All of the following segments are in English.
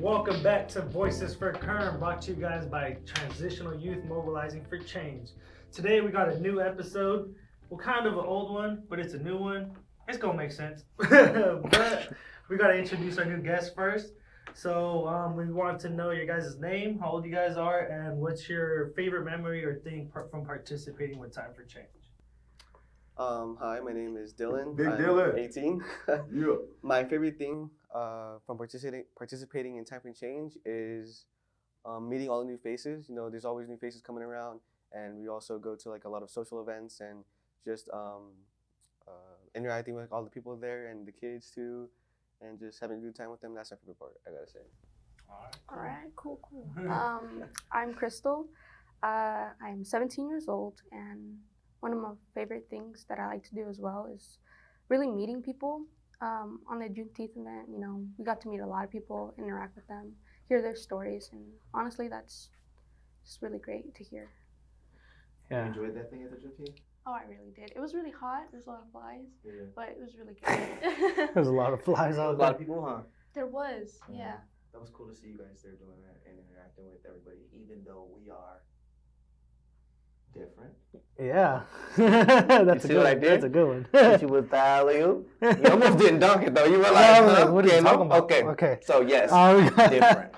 Welcome back to Voices for KERN, brought to you guys by Transitional Youth Mobilizing for Change. Today we got a new episode. Well, kind of an old one, but it's a new one. It's gonna make sense. But we gotta introduce our new guest first. So we wanted to know your guys' name, how old you guys are, and what's your favorite memory or thing from participating with Time for Change. Hi, my name is Dylan. Big I'm Dylan. 18. Yeah. My favorite thing from participating in Time for Change is meeting all the new faces. You know, there's always new faces coming around, and we also go to like a lot of social events and just interacting with all the people there and the kids too, and just having a good time with them. That's my favorite part, I gotta say. All right, cool. I'm Cristal. I'm 17 years old, and one of my favorite things that I like to do as well is really meeting people. On the Juneteenth event, you know, we got to meet a lot of people, interact with them, hear their stories, and honestly, that's just really great to hear. Yeah. You enjoyed that thing at the Juneteenth? Oh, I really did. It was really hot. There's a lot of flies, but it was really good. There's a lot of flies out A there. lot of people, huh? There was, yeah. That was cool to see you guys there doing that and interacting with everybody, even though we are different. Yeah. That's You see what I did? That's a good one. Hit you with the alley-oop. You almost didn't dunk it though. You were like, what are you talking about? Okay. Okay. So yes, Different. different.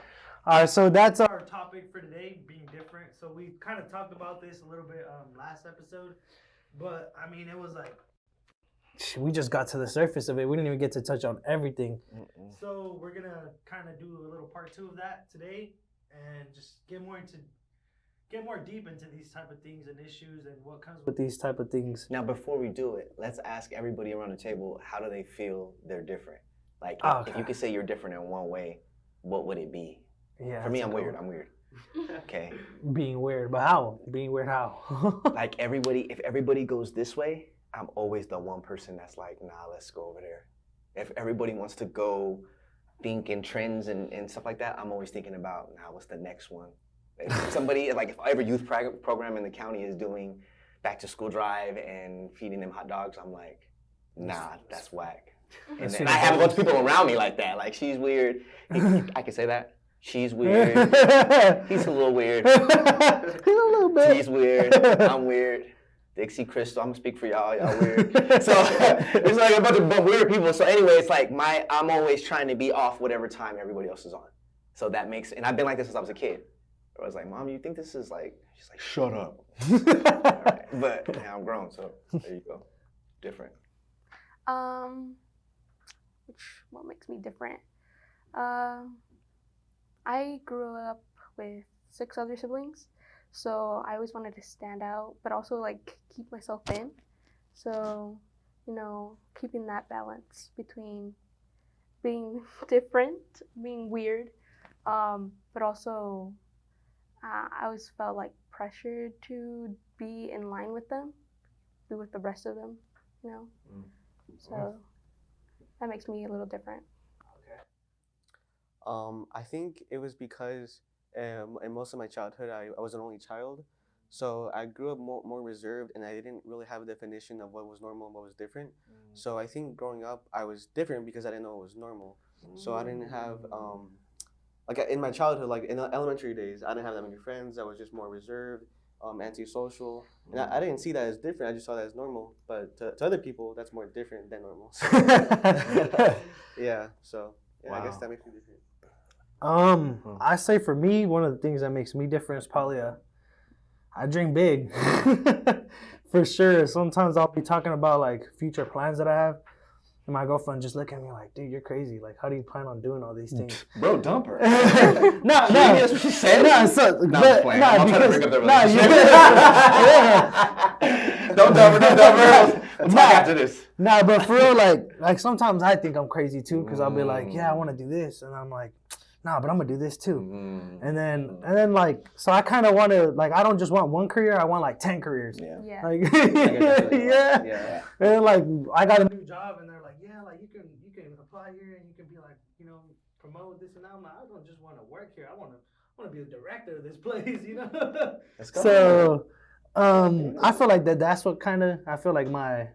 All right, so that's our topic for today, being different. So we kind of talked about this a little bit last episode, but I mean, it was like we just got to the surface of it. We didn't even get to touch on everything. So we're gonna kind of do a little part 2 of that today, and just get more deep into these type of things and issues and what comes with these type of things. Now, before we do it, let's ask everybody around the table, how do they feel they're different? Like, if you could say you're different in one way, what would it be? Yeah. For me, I'm weird. Okay. Being weird, but how? Being weird how? Like if everybody goes this way, I'm always the one person that's like, nah, let's go over there. If everybody wants to go think in trends and stuff like that, I'm always thinking about, nah, what's the next one? If somebody, like if every youth program in the county is doing back to school drive and feeding them hot dogs, I'm like, nah, that's whack. And then I have a bunch of people around me like that. Like, she's weird. I can say that. She's weird. He's a little weird. He's a little bit. She's weird. I'm weird. Dixie, Crystal, I'm gonna speak for y'all. Y'all weird. So it's like a bunch of weird people. So anyway, it's like I'm always trying to be off whatever time everybody else is on. So that makes, and I've been like this since I was a kid. I was like, Mom, you think this is like, she's like, shut up. All right. But now I'm grown, so there you go. Different. What makes me different? I grew up with 6 other siblings, so I always wanted to stand out, but also like keep myself in. So, you know, keeping that balance between being different, being weird, but also I always felt like pressured to be in line with them, be with the rest of them, you know. So that makes me a little different. I think it was because in most of my childhood, I was an only child. So I grew up more reserved, and I didn't really have a definition of what was normal and what was different. So I think growing up, I was different because I didn't know it was normal. So I didn't have, like in my childhood, like in the elementary days, I didn't have that many friends. I was just more reserved, antisocial. And I didn't see that as different. I just saw that as normal. But to other people, that's more different than normal. So, yeah, so yeah, I guess that makes me different. I say for me, one of the things that makes me different is probably I dream big. For sure. Sometimes I'll be talking about like future plans that I have, and my girlfriend just look at me like, dude, you're crazy. Like, how do you plan on doing all these things? Bro, dump her. No. That's what she said? No, so, No, I'm just playing. I'm trying to bring up the relationship. Don't dump her. We'll talk after this. Nah, but for real, like sometimes I think I'm crazy too, because I'll be like, yeah, I want to do this, and I'm like, nah, but I'm gonna do this too. And then like, so I kind of want to, like, I don't just want one career, I want like 10 careers. Yeah. Like, Yeah. And then like, I got a new job, and they're like, yeah, like you can apply here, and you can be like, you know, promote this and that. I'm like, I don't just want to work here. I want to be the director of this place, you know. Let's go. So, I feel like that's what kind of, I feel like my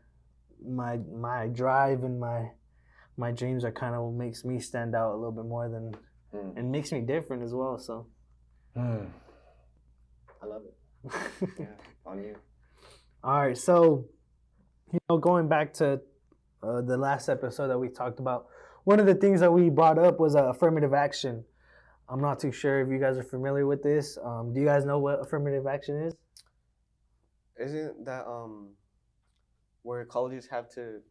drive and my dreams are kind of what makes me stand out a little bit more than and makes me different as well. So. I love it. Yeah, on you. All right, so going back to the last episode that we talked about, one of the things that we brought up was affirmative action. I'm not too sure if you guys are familiar with this. Do you guys know what affirmative action is? Isn't that where colleges have to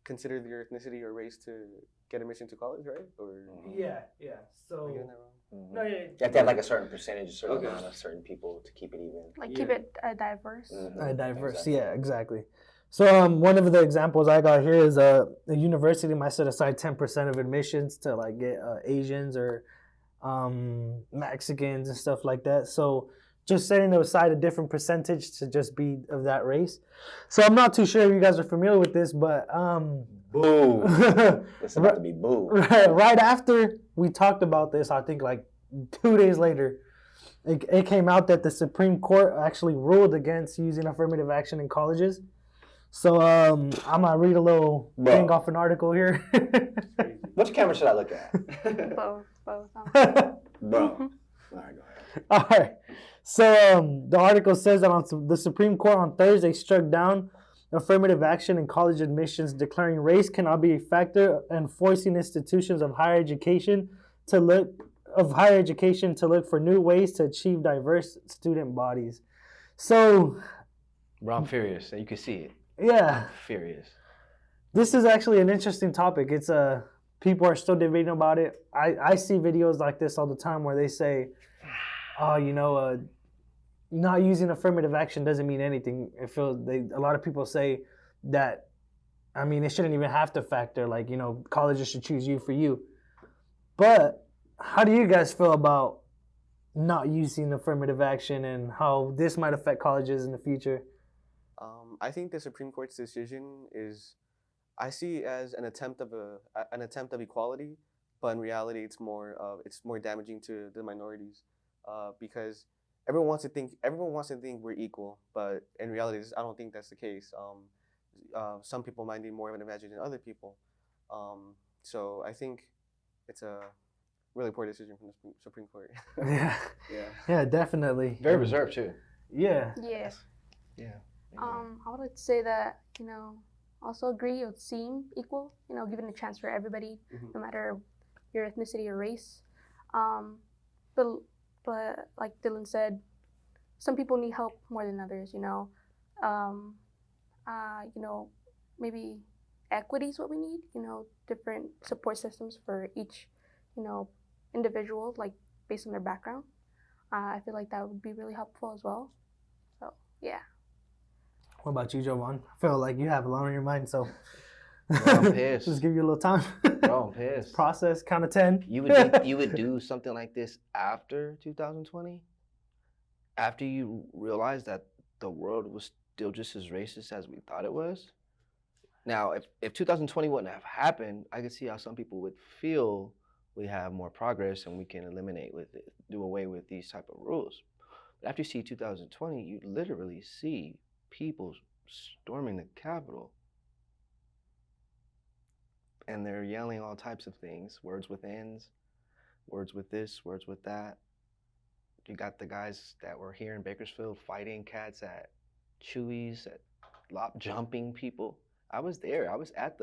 consider your ethnicity or race to get admission to college, right? Or Yeah. am So I getting that wrong? no, yeah. You have to have like a certain percentage, a certain Okay. amount of certain people to keep it even. Like keep it diverse. Diverse. Exactly. Yeah, exactly. So one of the examples I got here is a university might set aside 10% of admissions to like get Asians or Mexicans and stuff like that. So just setting aside a different percentage to just be of that race. So I'm not too sure if you guys are familiar with this, but Boo. It's about to be boo. right after we talked about this, I think like 2 days later, it came out that the Supreme Court actually ruled against using affirmative action in colleges. So I'm gonna read a little thing off an article here. Which camera should I look at? Both. Bro. All right, go ahead. All right. So the article says that the Supreme Court on Thursday struck down affirmative action in college admissions, declaring race cannot be a factor and forcing institutions of higher education to look for new ways to achieve diverse student bodies. So, Bro, I'm furious. You can see it. yeah, I'm furious. this is actually an interesting topic. It's people are still debating about it. I see videos like this all the time where they say, oh, not using affirmative action doesn't mean anything. A lot of people say that, I mean, it shouldn't even have to factor. Like, colleges should choose you for you. But how do you guys feel about not using affirmative action and how this might affect colleges in the future? I think the Supreme Court's decision I see as an attempt of equality, but in reality, it's more damaging to the minorities, because everyone wants to think we're equal, but in reality, I don't think that's the case. Some people might need more of an advantage than other people, so I think it's a really poor decision from the Supreme Court. Yeah, definitely. Very reserved too. Yeah. Yeah. Yeah. I would like to say that, also agree it would seem equal, given a chance for everybody, no matter your ethnicity or race. But like Dylan said, some people need help more than others, maybe equity is what we need, different support systems for each, individual, like based on their background. I feel like that would be really helpful as well. So, yeah. What about you, Jovan? I feel like you have a lot on your mind, so Bro, I'm pissed. just give you a little time. Bro, I'm pissed. Process, count of 10. You would think you would do something like this after 2020? After you realized that the world was still just as racist as we thought it was? Now, if 2020 wouldn't have happened, I could see how some people would feel we have more progress and we can do away with these type of rules. But after you see 2020, you literally see people storming the Capitol. And they're yelling all types of things, words with ends, words with this, words with that. You got the guys that were here in Bakersfield fighting cats at Chewy's, jumping people. I was there. I was at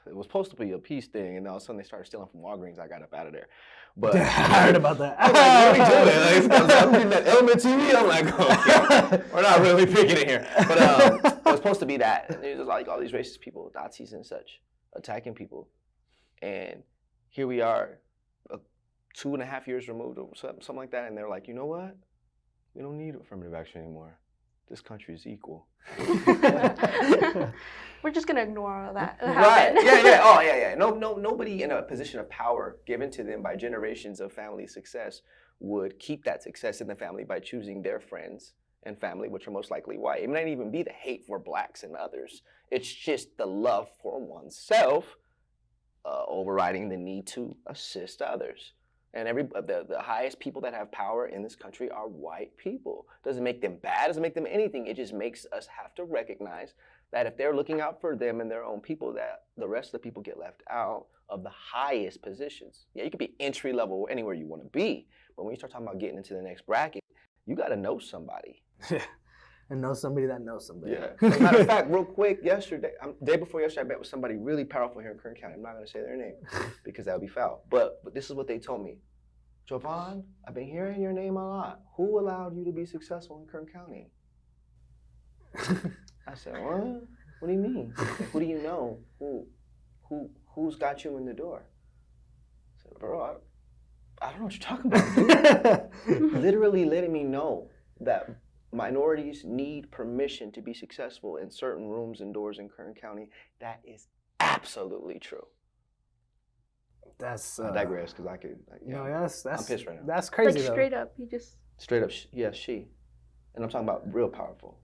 it was supposed to be a peace thing, and all of a sudden they started stealing from Walgreens. I got up out of there. But I heard about that. I'm like, what are we doing? I'm getting that element TV. I'm like, okay, we're not really picking it here. But it was supposed to be that. And there's like all these racist people, Nazis and such, attacking people. And here we are, 2.5 years removed or something like that. And they're like, you know what? We don't need affirmative action anymore. This country is equal. We're just gonna ignore all that. Right. Yeah. Oh, yeah. Nobody in a position of power given to them by generations of family success would keep that success in the family by choosing their friends and family, which are most likely white. It might even be the hate for blacks and others. It's just the love for oneself overriding the need to assist others. And the highest people that have power in this country are white people. Doesn't make them bad, doesn't make them anything. It just makes us have to recognize that if they're looking out for them and their own people, that the rest of the people get left out of the highest positions. Yeah, you could be entry level anywhere you want to be, but when you start talking about getting into the next bracket, you got to know somebody. And know somebody that knows somebody. Yeah. As a matter of fact, real quick, day before yesterday, I met with somebody really powerful here in Kern County. I'm not going to say their name because that would be foul. But this is what they told me. Jovan, I've been hearing your name a lot. Who allowed you to be successful in Kern County? I said, what? What do you mean? Like, who do you know? Who's got you in the door? I said, bro, I don't know what you're talking about, dude. Literally letting me know that minorities need permission to be successful in certain rooms and doors in Kern County. That is absolutely true. That's I digress because I could. No, that's I'm pissed right now. That's crazy Like though. straight up, he just. Straight up, she. And I'm talking about real powerful.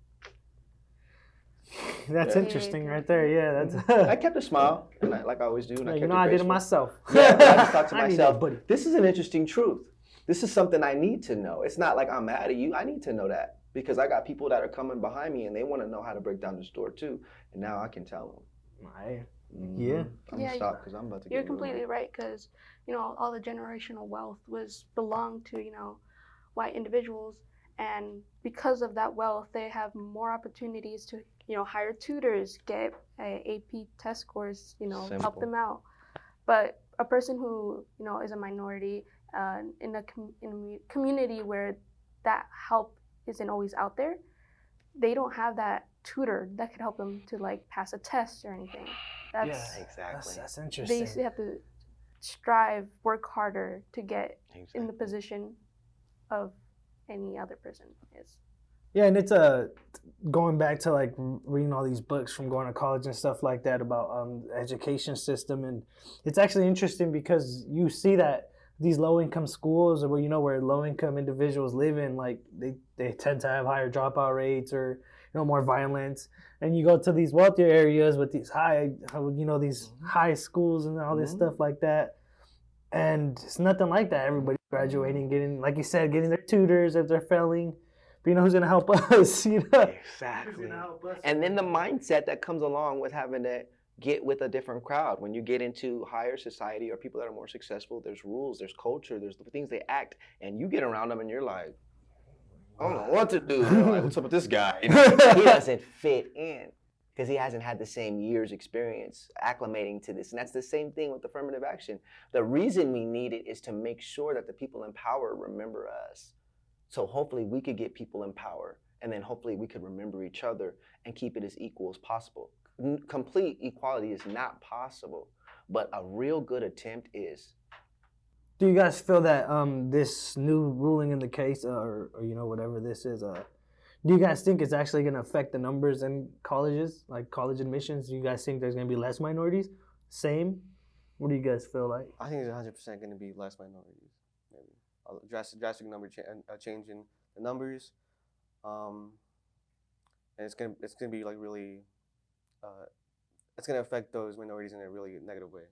That's Yeah. interesting right there. Yeah, that's. I kept a smile, and like I always do. And Yeah, I you kept know, I did it graceful. myself. Yeah, but I just thought to I need myself, that buddy. this is an interesting truth. This is something I need to know. It's not like I'm mad at you. I need to know that because I got people that are coming behind me and they want to know how to break down this door too. And now I can tell them. Yeah. I'm Yeah, gonna stop because I'm about to. You're get completely right because, all the generational wealth belonged to, white individuals. And because of that wealth, they have more opportunities to, hire tutors, get AP test scores, help Simple. them out. But a person who, is a minority in a community where that help isn't always out there, they don't have that tutor that could help them to pass a test or anything. That's Exactly. That's interesting. they have to strive, work harder to get in the Exactly. position of any other person is. Yeah, and it's going back to reading all these books from going to college and stuff like that about education system, and it's actually interesting because you see that these low income schools or where low income individuals live in, they tend to have higher dropout rates or more violence, and you go to these wealthier areas with these these high schools and all this stuff like that, and it's nothing like that. Everybody's graduating, getting, like you said, getting their tutors if they're failing. But who's gonna help us? Exactly. And then the mindset that comes along with having to get with a different crowd. When you get into higher society or people that are more successful, there's rules, there's culture, there's the things they act, and you get around them and you're like, I don't know what to do. They're like, what's up with this guy? He doesn't fit in because he hasn't had the same years experience acclimating to this. And that's the same thing with affirmative action. The reason we need it is to make sure that the people in power remember us. So hopefully we could get people in power, and then hopefully we could remember each other and keep it as equal as possible. Complete equality is not possible, but a real good attempt is. Do you guys feel that this new ruling in the case, or whatever this is, do you guys think it's actually going to affect the numbers in colleges, like college admissions? Do you guys think there's going to be less minorities? Same? What do you guys feel like? I think there's 100% going to be less minorities. Maybe a drastic number change in the numbers, and it's gonna be really, it's gonna affect those minorities in a really negative way.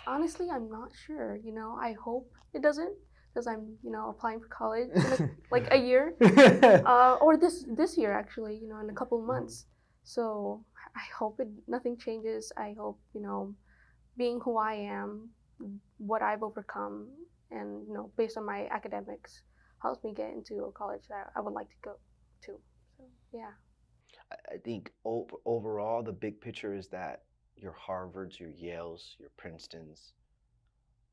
Honestly, I'm not sure. I hope it doesn't, because I'm applying for college in a year, or this year actually. In a couple of months. So I hope nothing changes. I hope being who I am, what I've overcome, and based on my academics, helps me get into a college that I would like to go to. So yeah. I think overall, the big picture is that your Harvards, your Yales, your Princetons,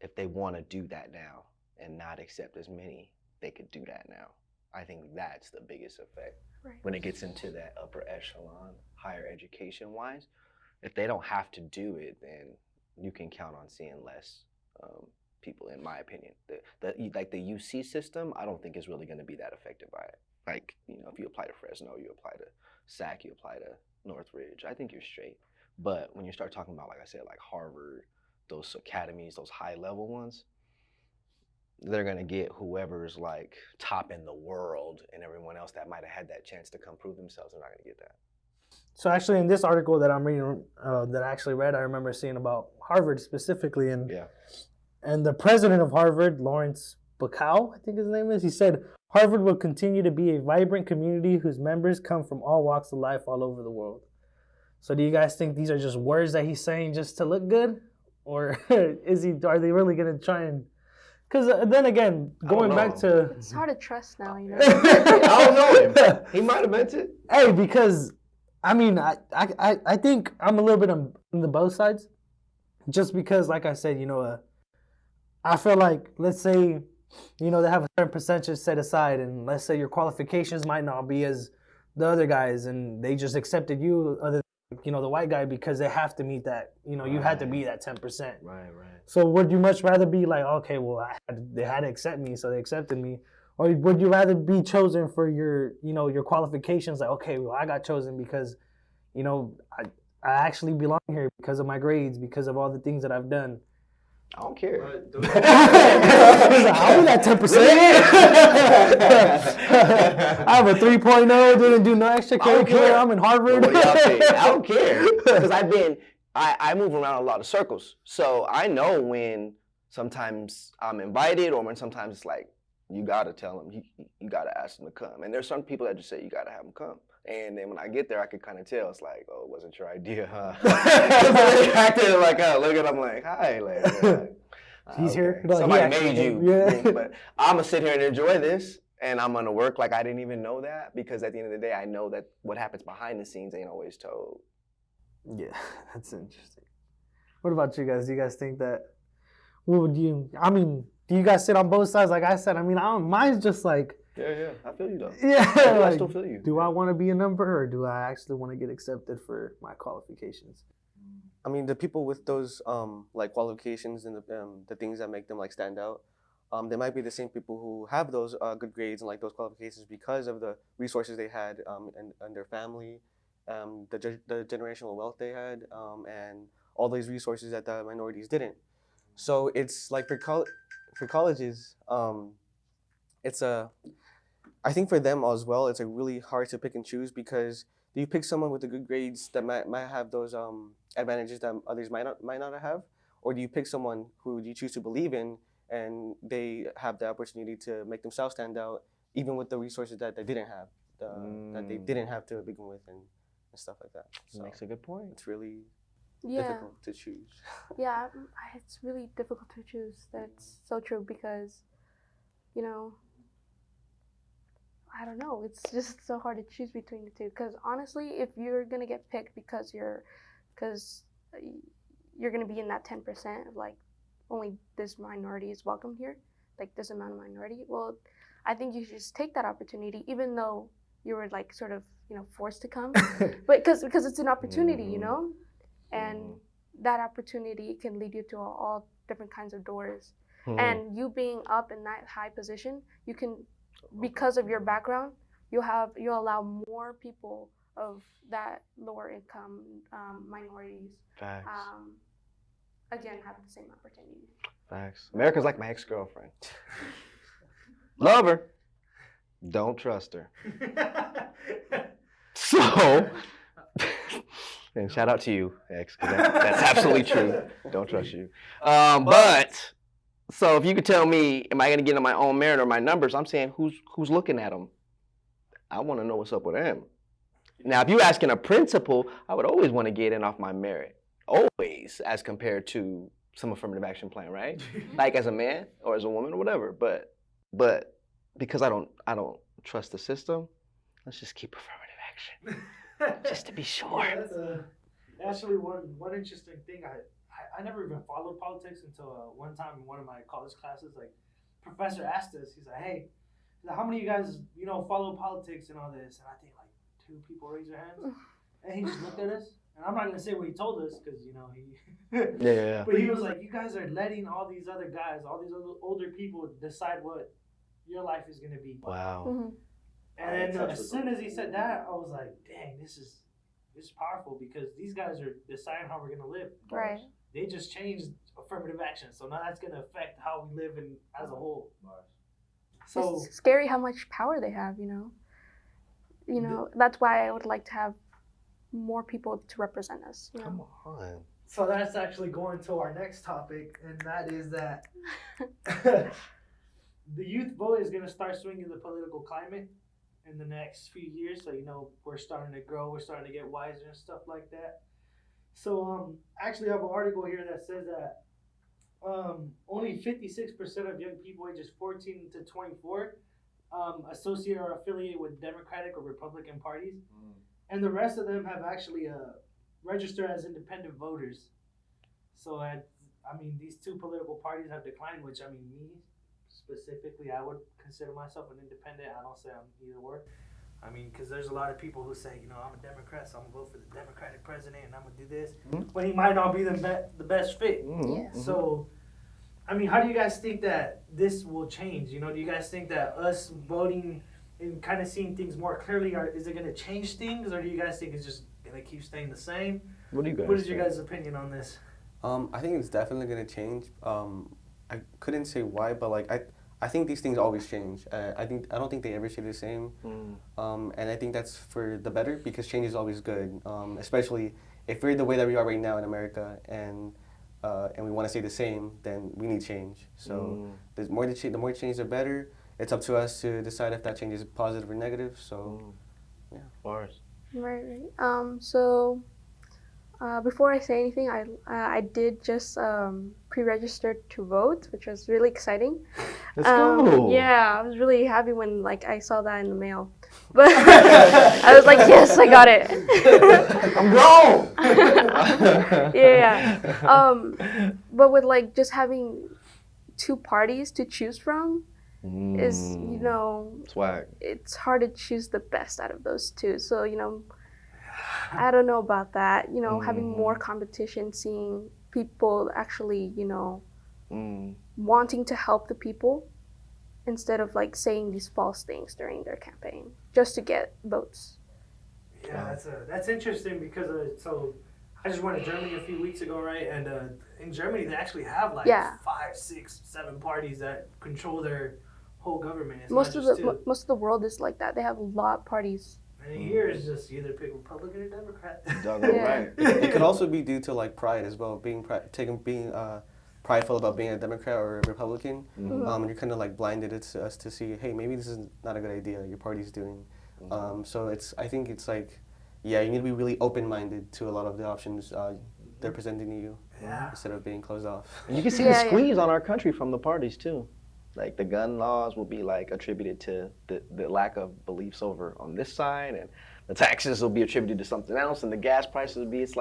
if they want to do that now and not accept as many, they could do that now. I think that's the biggest effect. Right. When it gets into that upper echelon, higher education wise, if they don't have to do it, then you can count on seeing less people, in my opinion. The UC system, I don't think is really going to be that affected by it. If you apply to Fresno, you apply to SAC, you apply to Northridge, I think you're straight. But when you start talking about, like I said, like Harvard, those academies, those high level ones, they're going to get whoever's top in the world, and everyone else that might have had that chance to come prove themselves, they're not going to get that. So actually, in this article that I'm reading, that I actually read, I remember seeing about Harvard specifically, and the president of Harvard, Lawrence Bacow, I think his name is, he said, Harvard will continue to be a vibrant community whose members come from all walks of life all over the world. So do you guys think these are just words that he's saying just to look good, or are they really gonna try and? Because then again, going back to It's hard to trust now, you know. I don't know him. He might have meant it. hey, because I mean, I think I'm a little bit on the both sides, just because, like I said, I feel like, let's say, they have a certain percentage set aside, and let's say your qualifications might not be as the other guys, and they just accepted you, the white guy, because they have to meet that, you had to be that 10%. Right. So would you much rather be like, okay, well, they had to accept me, so they accepted me, or would you rather be chosen for your, your qualifications? Like, okay, well, I got chosen because, I actually belong here because of my grades, because of all the things that I've done. I don't care. I'll be that 10%. I have a 3.0, didn't do no extracurricular. I'm in Harvard. What do y'all think? I don't care. Because I move around a lot of circles. So I know when sometimes I'm invited or when sometimes it's like, you got to tell them, you got to ask them to come. And there's some people that just say, you got to have them come. And then when I get there, I could kind of tell. It's like, oh, it wasn't your idea, huh? They acted like, look at, I'm like, hi. Like, He's here. Okay. Somebody made you. Yeah. But I'm going to sit here and enjoy this. And I'm going to work like I didn't even know that. Because at the end of the day, I know that what happens behind the scenes ain't always told. Yeah, that's interesting. What about you guys? Do you guys think that, do you guys sit on both sides? Like I said, mine's just like, Yeah, I feel you though. Yeah, I still feel you. Do I want to be a number, or do I actually want to get accepted for my qualifications? I mean, the people with those like qualifications and the things that make them like stand out, they might be the same people who have those good grades and like those qualifications because of the resources they had and their family, the generational wealth they had, and all these resources that the minorities didn't. So it's like for colleges, I think for them as well, it's really hard to pick and choose because you pick someone with the good grades that might have those advantages that others might not have, or do you pick someone who you choose to believe in and they have the opportunity to make themselves stand out, even with the resources that they didn't have, that they didn't have to begin with, and stuff like that. So makes a good point. it's really Yeah. difficult to choose. Yeah, it's really difficult to choose. That's so true because, I don't know. It's just so hard to choose between the two. Because honestly, if you're gonna get picked because you're gonna be in that 10% of like only this minority is welcome here, like this amount of minority. Well, I think you should just take that opportunity, even though you were like sort of forced to come, but because it's an opportunity, and that opportunity can lead you to all different kinds of doors. And you being up in that high position, you can, because of your background, you'll allow more people of that lower income minorities Facts. Again have the same opportunity. Facts. America's like my ex-girlfriend. Love her. Don't trust her. So, and shout out to you, ex, 'cause that's absolutely true. Don't trust you. But so if you could tell me, am I going to get on my own merit or my numbers? I'm saying who's looking at them. I want to know what's up with them. Now, if you're asking a principal, I would always want to get in off my merit, always, as compared to some affirmative action plan, right? Like as a man or as a woman or whatever. But because I don't trust the system, let's just keep affirmative action, just to be sure. Yeah, that's actually one interesting thing. I never even followed politics until one time in one of my college classes. Like, professor asked us, he's like, "Hey, how many of you guys follow politics and all this?" And I think like 2 people raised their hands, and he just looked at us. And I'm not gonna say what he told us because he. Yeah. But he was like, "You guys are letting all these other guys, all these other older people, decide what your life is gonna be." Wow. Mm-hmm. And then as soon as he said that, I was like, "Dang, this is powerful because these guys are deciding how we're gonna live." Right. They just changed affirmative action, so now that's gonna affect how we live as a whole. So it's scary how much power they have. That's why I would like to have more people to represent us. Come on. So that's actually going to our next topic, and that is that the youth vote is going to start swinging the political climate. in the next few years. So, we're starting to grow, we're starting to get wiser and stuff like that. So, actually, I have an article here that says that only 56% of young people ages 14 to 24 associate or affiliate with Democratic or Republican parties. And the rest of them have actually registered as independent voters. So, these two political parties have declined, which, me specifically, I would consider myself an independent. I don't say I'm either or. Because there's a lot of people who say, I'm a Democrat, so I'm going to vote for the Democratic president and I'm going to do this. But he might not be the best fit. So, how do you guys think that this will change? Do you guys think that us voting and kind of seeing things more clearly, is it going to change things? Or do you guys think it's just going to keep staying the same? What is your guys' opinion on this? I think it's definitely going to change. I couldn't say why, but I think these things always change. I don't think they ever stay the same. And I think that's for the better because change is always good. Especially if we're the way that we are right now in America and we want to stay the same, then we need change. So the more change, the better. It's up to us to decide if that change is positive or negative. So, yeah. Bars. Right. So, before I say anything, I did just pre-register to vote, which was really exciting. Let's go. Yeah, I was really happy when I saw that in the mail. But I was like, yes, I got it. I'm grown. Yeah. But with just having two parties to choose from is, swag. It's hard to choose the best out of those two. So, I don't know about that. Having more competition, seeing people actually, wanting to help the people instead of saying these false things during their campaign just to get votes. Yeah, that's interesting because so I just went to Germany a few weeks ago, right? And in Germany they actually have 5, 6, 7 parties that control their whole government. It's most of the world is like that. They have a lot of parties. And here it's just either pick Republican or Democrat. Right. It could also be due to pride as well, being prideful about being a Democrat or a Republican. You're kind of blinded to us to see, hey, maybe this is not a good idea. Your party's doing. So I think it's you need to be really open-minded to a lot of the options they're presenting to you instead of being closed off. And you can see the squeeze on our country from the parties too. The gun laws will be attributed to the lack of beliefs over on this side, and the taxes will be attributed to something else, and the gas prices will be. It's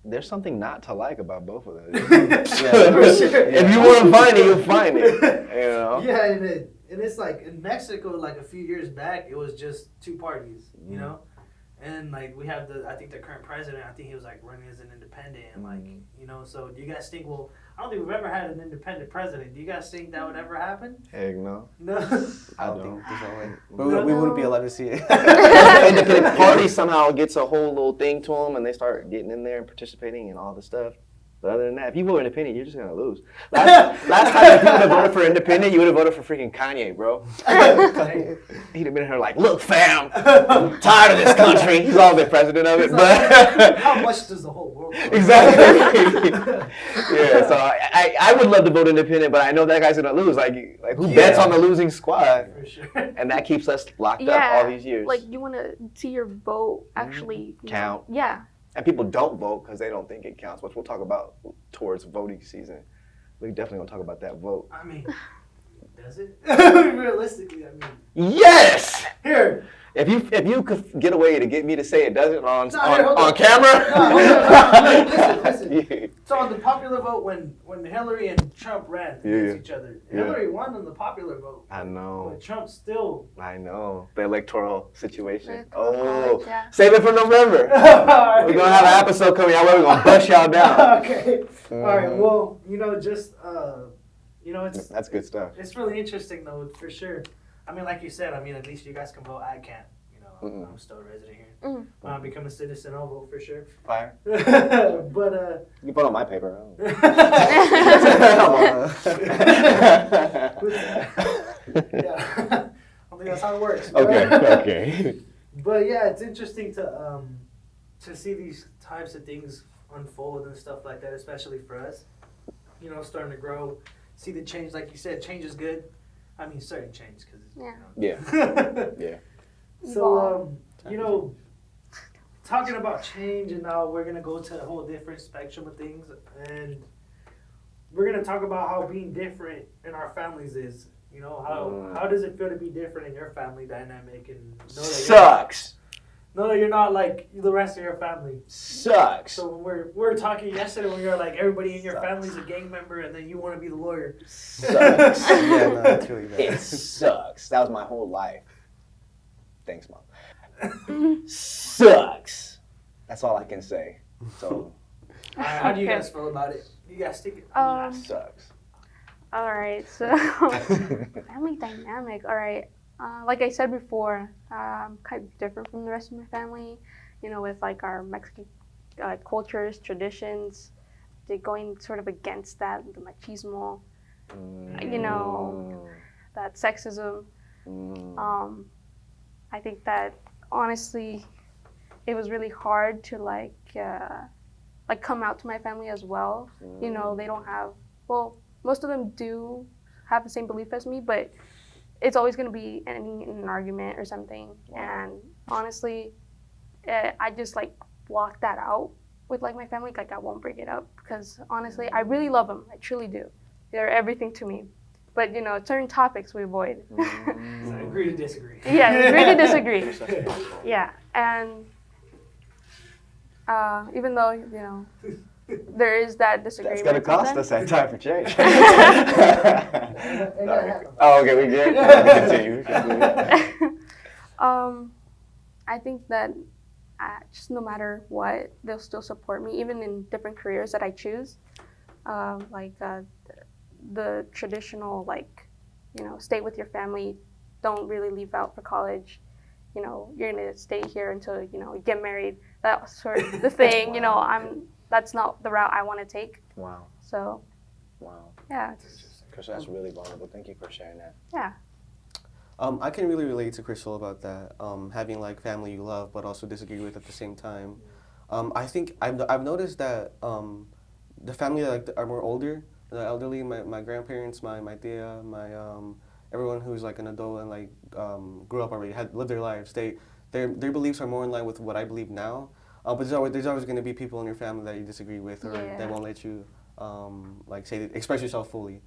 there's something not to like about both of them. If you want to find it, you'll find it. Yeah, and it's in Mexico, a few years back, it was just two parties, and we have I think the current president, I think he was running as an independent, and so do you guys think? Well, I don't think we've ever had an independent president. Do you guys think that would ever happen? Heck no. No. I don't think there's no way. But we wouldn't be allowed to see it. Independent party somehow gets a whole little thing to them, and they start getting in there and participating in all the stuff. But other than that, if you vote independent, you're just gonna lose. Last time, if you would have voted for independent, you would have voted for freaking Kanye, bro. He'd have been here look, fam, I'm tired of this country. He's all the president of it, but how much does the whole world know? Exactly. Yeah, so I would love to vote independent, but I know that guy's gonna lose. Who bets on the losing squad? For sure. And that keeps us locked up all these years. You want to see your vote actually count. Yeah. And people don't vote because they don't think it counts, which we'll talk about towards voting season. We definitely gonna talk about that vote. Does it? Realistically, Yes! Here. If you could get away to get me to say it doesn't on on camera. No, listen. So on the popular vote, when Hillary and Trump ran against each other, Hillary won on the popular vote. I know. But Trump still. I know. The electoral situation. College, Save it for November. We're gonna have an episode coming out where we're gonna bust y'all down. Okay. All right. Well, it's that's good stuff. It's really interesting though, for sure. Like you said, at least you guys can vote. I can't. I'm still a resident here. When I become a citizen, I'll vote for sure. Fire. But you put on my paper. Yeah. I don't think that's how it works. Okay. But yeah, it's interesting to see these types of things unfold and stuff like that, especially for us. Starting to grow, see the change. Like you said, change is good. Certain change, because Yeah. So, you know, talking about change, and now we're gonna go to a whole different spectrum of things, and we're gonna talk about how being different in our families is. You know, how does it feel to be different in your family dynamic, and Sucks. know that you're not like the rest of your family. Sucks. So when we were talking yesterday, when you're like everybody in your Sucks. family's a gang member, and then you want to be the lawyer. Sucks. Yeah, no, that's really bad. It sucks. That was my whole life. Thanks, Mom. Sucks. That's all I can say. So, How do you Okay. guys feel about it? You guys stick it. sucks. All right, so family dynamic. All right, like I said before, kind of different from the rest of my family. You know, with like our Mexican cultures, traditions, they're going sort of against that, the machismo. You know, that sexism. I think that honestly, it was really hard to like come out to my family as well. You know, they don't have, well, most of them do have the same belief as me, but it's always going to be ending in an argument or something. And honestly, I just like block that out with like my family. Like I won't bring it up because honestly, I really love them. I truly do. They're everything to me. But you know, certain topics we avoid. So agree to disagree. Yeah, we really disagree. Yeah, and even though you know there is that That's disagreement. gonna cost sometimes. us that time for change. It gotta happen. Oh, okay, we good. We continue. I think that just no matter what, they'll still support me, even in different careers that I choose. The traditional, like, you know, stay with your family, don't really leave out for college. You know, you're gonna stay here until you know you get married. That sort of the thing. You know, that's not the route I want to take. Wow. So, Wow. yeah, Chris, that's really vulnerable. Thank you for sharing that. yeah. I can really relate to Crystal about that. Having like family you love, but also disagree with at the same time. I think I've noticed that the family that are more older, the elderly, my grandparents, my tia, my everyone who's like an adult and like grew up already, had lived their lives. Their beliefs are more in line with what I believe now. But there's always going to be people in your family that you disagree with or that won't let you like express yourself fully.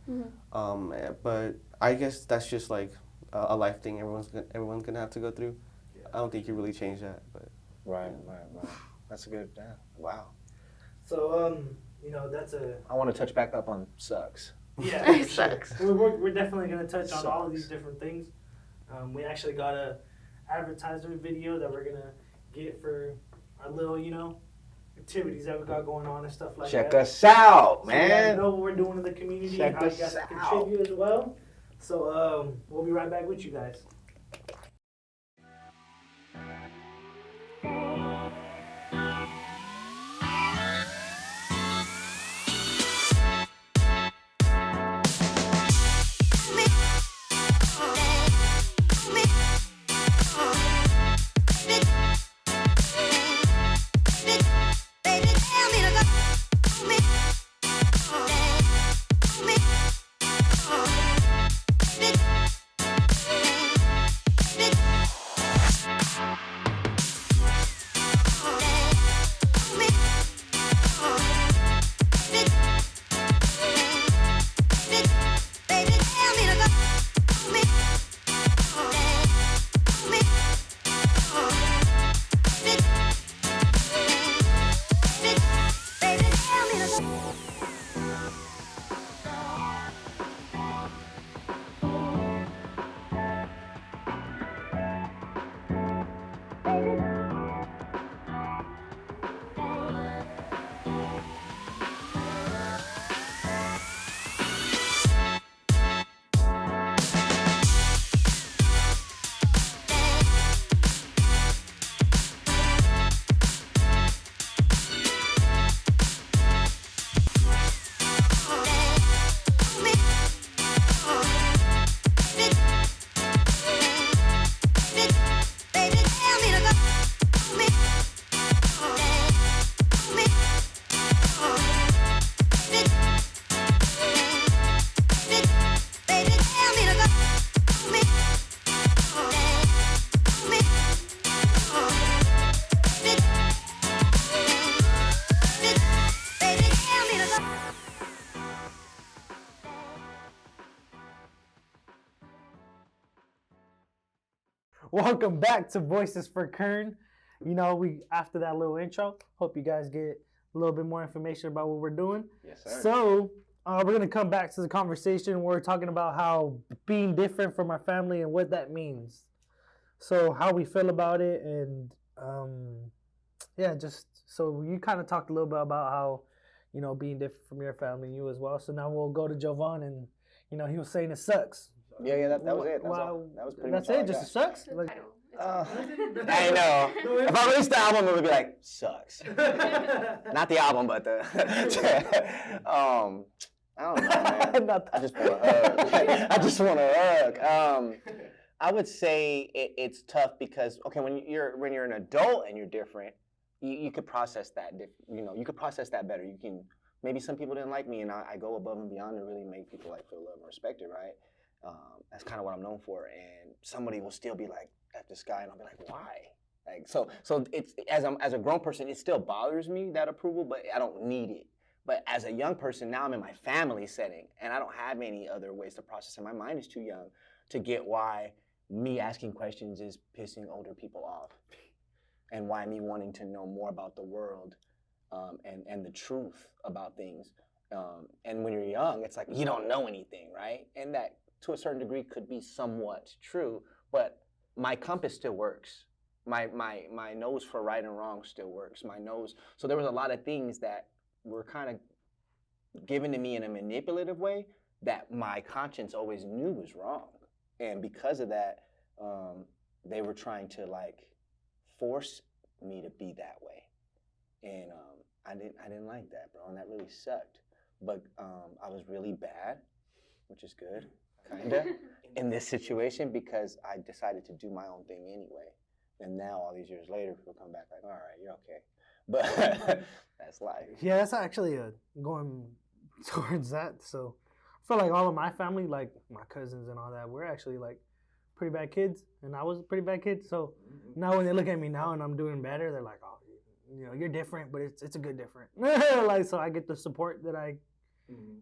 But I guess that's just like a life thing. Everyone's gonna have to go through. I don't think you really change that. But Right. That's a good. Yeah. Wow. So you know, that's a I want to touch back up on sucks. yeah. It for sure. sucks. We're definitely gonna touch on all of Sucks. these different things. We actually got a advertisement video that we're gonna get for our little, you know, activities that we got going on and stuff like Check that. us out, So you guys man. know what we're doing in the community Check and how you guys us can out. contribute as well. So we'll be right back with you guys. welcome back to Voices for KERN. You know, we after that little intro, hope you guys get a little bit more information about what we're doing. Yes, sir. So we're gonna come back to the conversation. We're talking about how being different from our family and what that means. So how we feel about it, and just so you kind of talked a little bit about how, you know, being different from your family and you as well. So now we'll go to Jovan, and you know, he was saying it sucks. Yeah, that was it. That was pretty much That's all it. I Just got. it sucks. Like, I know. If I released the album, it would be like sucks. Not the album, but the. I don't know, man. I just want a hug. I just want a hug. I would say it's tough because when you're an adult and you're different, you could process that. You could process that better. You can. Maybe some people didn't like me, and I go above and beyond to really make people like feel loved and respected, right? That's kind of what I'm known for. And somebody will still be like, "F this guy," and I'll be like, "Why?" Like so it's as a grown person, it still bothers me, that approval, but I don't need it. But as a young person, now I'm in my family setting, and I don't have any other ways to process it. My mind is too young to get why me asking questions is pissing older people off, and why me wanting to know more about the world. And the truth about things. And when you're young, it's like you don't know anything, right? And that, to a certain degree, could be somewhat true, but my compass still works. My nose for right and wrong still works. My nose. So there was a lot of things that were kind of given to me in a manipulative way that my conscience always knew was wrong. And because of that, they were trying to like force me to be that way. And I didn't like that, bro, and that really sucked. But I was really bad, which is good, kinda, in this situation because I decided to do my own thing anyway. And now, all these years later, people come back like, "All right, you're okay," but that's life. yeah, that's actually going towards that. So I feel like all of my family, like my cousins and all that, we're actually like pretty bad kids, and I was a pretty bad kid. So now when they look at me now and I'm doing better, they're like, "Oh, you know, you're different, but it's a good different." Like, so I get the support that I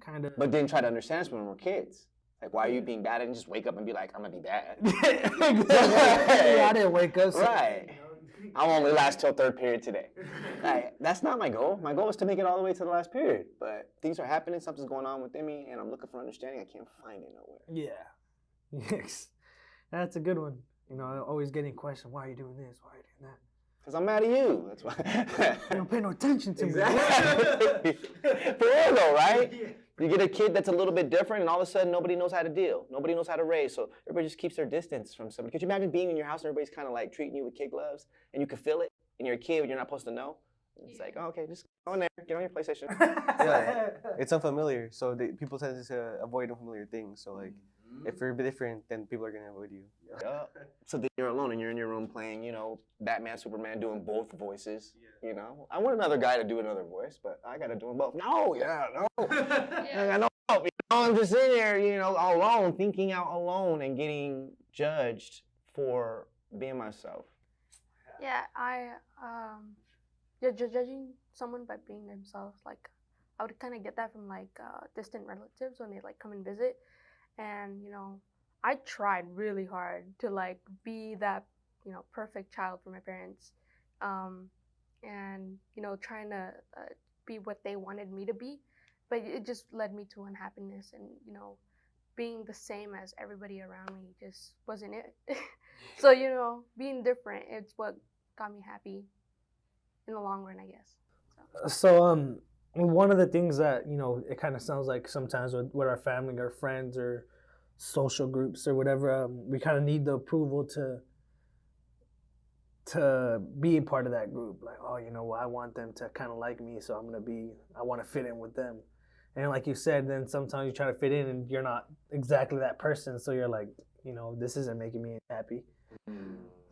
kind of. But didn't try to understand us when we were kids. Like, why are you being bad? And just wake up and be like, "I'm gonna be bad." Yeah, I didn't wake up. So, right. I'll only last till third period today. Like, that's not my goal. My goal is to make it all the way to the last period. But things are happening, something's going on within me, and I'm looking for understanding. I can't find it nowhere. Yeah. Yes. That's a good one. You know, always getting questioned, "Why are you doing this? Why are you doing that?" Because I'm mad at you. That's why. You don't pay no attention to me. Exactly. For real though, right? You get a kid that's a little bit different, and all of a sudden nobody knows how to deal. Nobody knows how to raise. So everybody just keeps their distance from somebody. Could you imagine being in your house and everybody's kind of like treating you with kid gloves, and you can feel it, and you're a kid, but you're not supposed to know? It's like, oh, okay, just go in there, get on your PlayStation. Yeah, it's unfamiliar, so people tend to avoid unfamiliar things. So like, if you're different, then people are gonna avoid you. Yeah. So then you're alone and you're in your room playing, you know, Batman, Superman, doing both voices. You know, I want another guy to do another voice, but I gotta do them both. No. I know. You know, I'm just sitting there, you know, alone, thinking out alone and getting judged for being myself. Yeah, judging someone by being themselves, like I would kind of get that from like distant relatives when they like come and visit, and you know, I tried really hard to like be that, you know, perfect child for my parents, and you know, trying to be what they wanted me to be, but it just led me to unhappiness, and you know, being the same as everybody around me just wasn't it. So you know, being different, it's what got me happy in the long run, I guess. So one of the things that, you know, it kind of sounds like sometimes with our family or friends or social groups or whatever, we kind of need the approval to be a part of that group. Like, oh, you know, well, I want them to kind of like me, so I want to fit in with them. And like you said, then sometimes you try to fit in and you're not exactly that person, so you're like, you know, this isn't making me happy.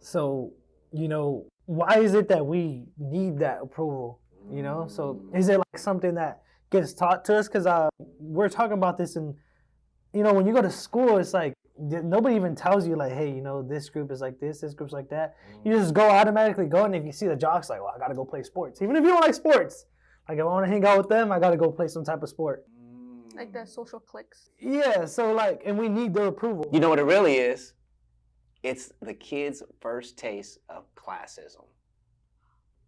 So, you know, why is it that we need that approval? You know, so is it like something that gets taught to us? Because we're talking about this, and you know, when you go to school, it's like nobody even tells you like, hey, you know, this group is like this group's like that. You just go automatically go, and if you see the jocks, like, well, I gotta go play sports, even if you don't like sports. Like, if I want to hang out with them, I gotta go play some type of sport. Like the social cliques. Yeah, so like, and we need their approval. You know what it really is? It's the kids' first taste of classism.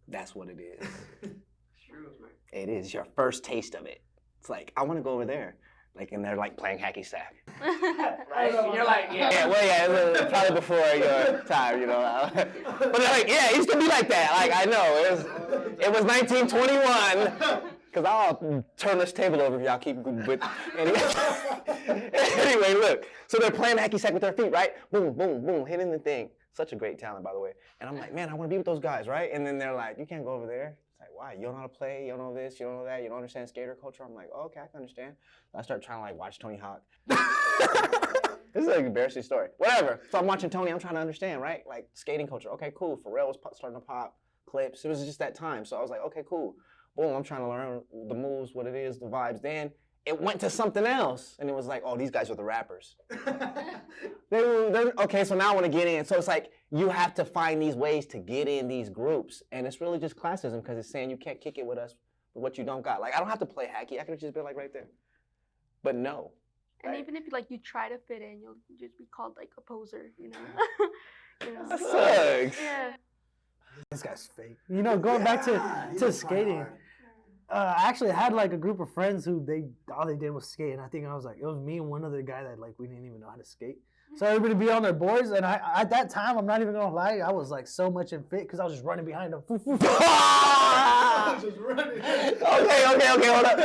That's what it is. True. It is your first taste of it. It's like, I want to go over there. Like, and they're like playing hacky sack. Right? You're like, yeah, well, yeah, it was probably before your time, you know. But they're like, yeah, it used to be like that. Like, I know, it was 1921. Because I'll turn this table over if y'all keep, but anyway, look. So they're playing hacky sack with their feet, right? Boom, boom, boom, hitting the thing. Such a great talent, by the way. And I'm like, man, I want to be with those guys, right? And then they're like, you can't go over there. It's like, why? You don't know how to play. You don't know this. You don't know that. You don't understand skater culture. I'm like, oh, okay, I can understand. So I start trying to like watch Tony Hawk. This is an embarrassing story. Whatever. So I'm watching Tony. I'm trying to understand, right? Like skating culture. Okay, cool. Pharrell was starting to pop clips. It was just that time. So I was like, okay, cool. Boom, I'm trying to learn the moves, what it is, the vibes. Then it went to something else. And it was like, oh, these guys are the rappers. Okay, so now I want to get in. So it's like, you have to find these ways to get in these groups. And it's really just classism because it's saying you can't kick it with us with what you don't got. Like, I don't have to play hacky. I could just be like right there. But no. And even if like you try to fit in, you'll just be called like a poser, you know? You know? That sucks. Yeah. This guy's fake. You know, going back to skating, I actually had like a group of friends who all they did was skate, and I think I was like, it was me and one other guy that like we didn't even know how to skate. So everybody be on their boards, and I at that time, I'm not even gonna lie, I was like so much in fit because I was just running behind them. Just running. Okay, hold up.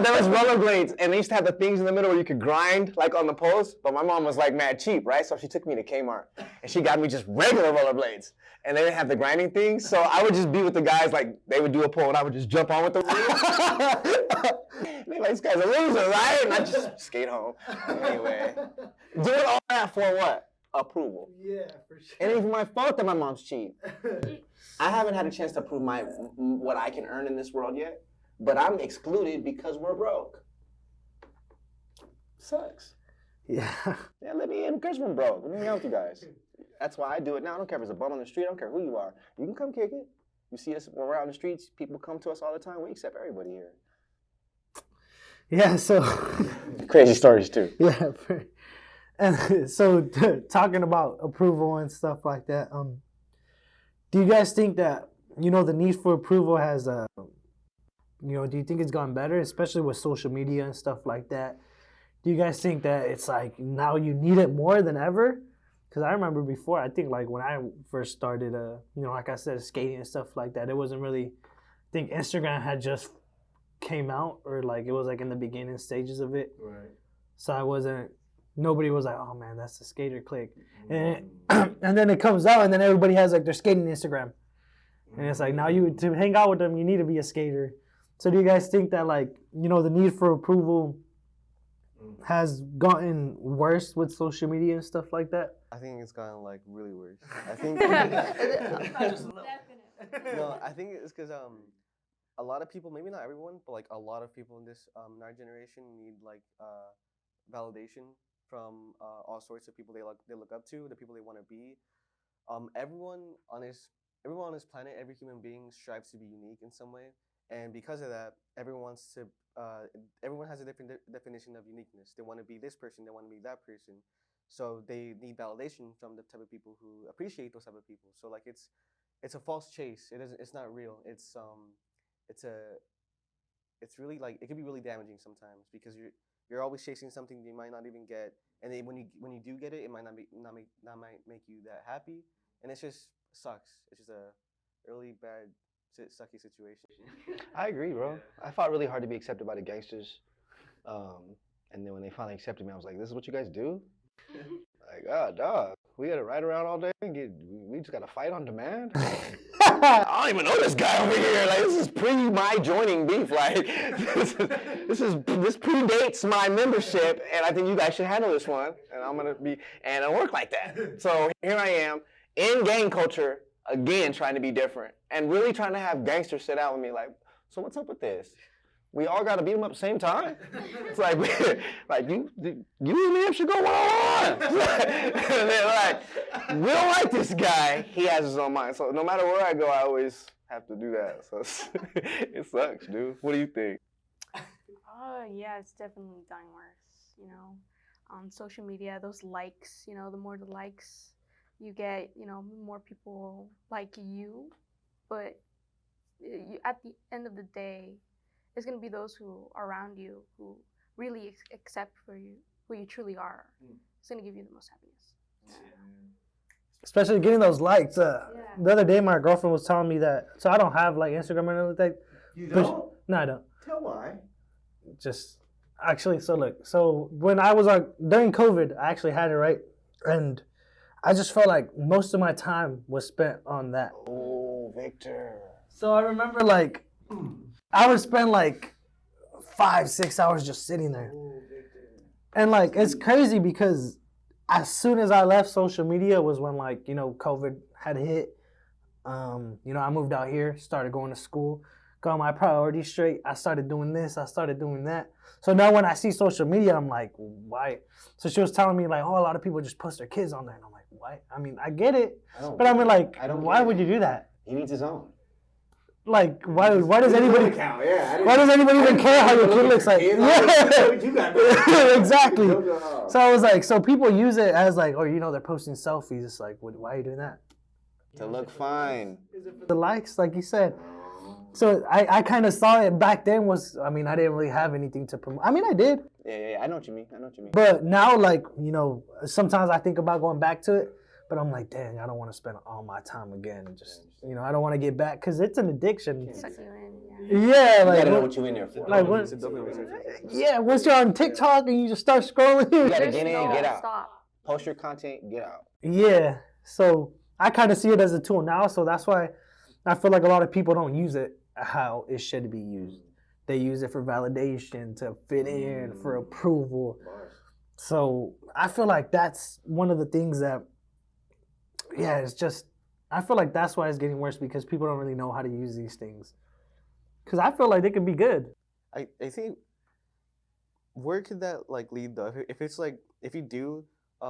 There was rollerblades, and they used to have the things in the middle where you could grind, like on the poles. But my mom was like mad cheap, right? So she took me to Kmart, and she got me just regular rollerblades. And they didn't have the grinding things, so I would just be with the guys, like, they would do a pole, and I would just jump on with them. They're like, this guy's a loser, right? And I just skate home. Anyway. Doing all that for what? Approval. Yeah, for sure. It ain't even my fault that my mom's cheap. I haven't had a chance to prove what I can earn in this world yet, but I'm excluded because we're broke. Sucks. Yeah. Yeah, let me in because we're broke. Let me out with you guys. That's why I do it now. I don't care if it's a bum on the street. I don't care who you are. You can come kick it. You see us when we're out in the streets, people come to us all the time. We accept everybody here. Yeah, so. Crazy stories, too. Yeah. And so talking about approval and stuff like that, do you guys think that, you know, the need for approval has, you know, do you think it's gotten better, especially with social media and stuff like that? Do you guys think that it's like now you need it more than ever? Because I remember before, I think like when I first started, you know, like I said, skating and stuff like that, it wasn't really, I think Instagram had just came out, or like it was like in the beginning stages of it. Right. So nobody was like, oh man, that's the skater clique. And then it comes out, and then everybody has like their skating Instagram. And it's like, now to hang out with them, you need to be a skater. So do you guys think that, like, you know, the need for approval has gotten worse with social media and stuff like that? I think it's gotten like really worse. I think no, I think it's because a lot of people, maybe not everyone, but like a lot of people in our generation need like validation from all sorts of people they look up to, the people they want to be. Everyone on this planet, every human being strives to be unique in some way, and because of that, everyone has a different definition of uniqueness. They want to be this person, they want to be that person, so they need validation from the type of people who appreciate those type of people. So like it's a false chase. It's not real. It's really like, it can be really damaging sometimes because you're always chasing something you might not even get, and then when you do get it, it might not make you that happy, and it just sucks. It's just a really bad, sucky situation. I agree, bro. I fought really hard to be accepted by the gangsters. And then when they finally accepted me, I was like, this is what you guys do? Like, oh, dog, we gotta ride around all day and we just gotta fight on demand? I don't even know this guy over here. Like, this is my joining beef. Like, this predates my membership, and I think you guys should handle this one. And and it'll work like that. So here I am in gang culture, again, trying to be different, and really trying to have gangsters sit down with me like, so what's up with this? We all got to beat them up at the same time? It's like you and him should go one-on-one. And they're like, we don't like this guy. He has his own mind. So no matter where I go, I always have to do that. So it sucks, dude. What do you think? Yeah, it's definitely gotten worse, you know. On social media, those likes, you know, the more the likes, you get, more people like you, but at the end of the day, it's going to be those who are around you who really accept for you who you truly are. It's going to give you the most happiness. Especially getting those likes. The other day, my girlfriend was telling me that. So I don't have like Instagram or anything like that. You don't? No, I don't. Tell why. Just actually, so look. So when I was during COVID, I actually had it, right, and I just felt like most of my time was spent on that. Oh, Victor. So I remember like I would spend like 5-6 hours just sitting there, and like it's crazy because as soon as I left social media was when like COVID had hit. I moved out here, started going to school, got my priorities straight. I started doing this, I started doing that. So now when I see social media, I'm like, why? So she was telling me like, oh, a lot of people just post their kids on there, and I'm like, why? I mean, I get it, but I mean, like, why would you do that? He needs his own. Like, why does anybody? Account. Yeah, Why does anybody even care how your kid looks like? Yeah, exactly. So I was like, so people use it as like, oh, they're posting selfies. It's like, why are you doing that? To look fine. Is it for the likes, like you said? So I kind of saw it back then. I didn't really have anything to promote. I mean, I did. Yeah, I know what you mean. But now, like, sometimes I think about going back to it, but I'm like, dang, I don't want to spend all my time again. Just, I don't want to get back because it's an addiction. Suck you in, Yeah, You like, gotta know what you're in there for. like what? Once you're on TikTok and you just start scrolling. You gotta There's get in, no get out. stop. Post your content, get out. Yeah, so I kind of see it as a tool now, so that's why I feel like a lot of people don't use it how it should be used. They use it for validation, to fit in, for approval. So I feel like that's one of the things that, it's just, I feel like that's why it's getting worse because people don't really know how to use these things. Because I feel like they could be good. I think, where could that like lead though? If it's like, if you do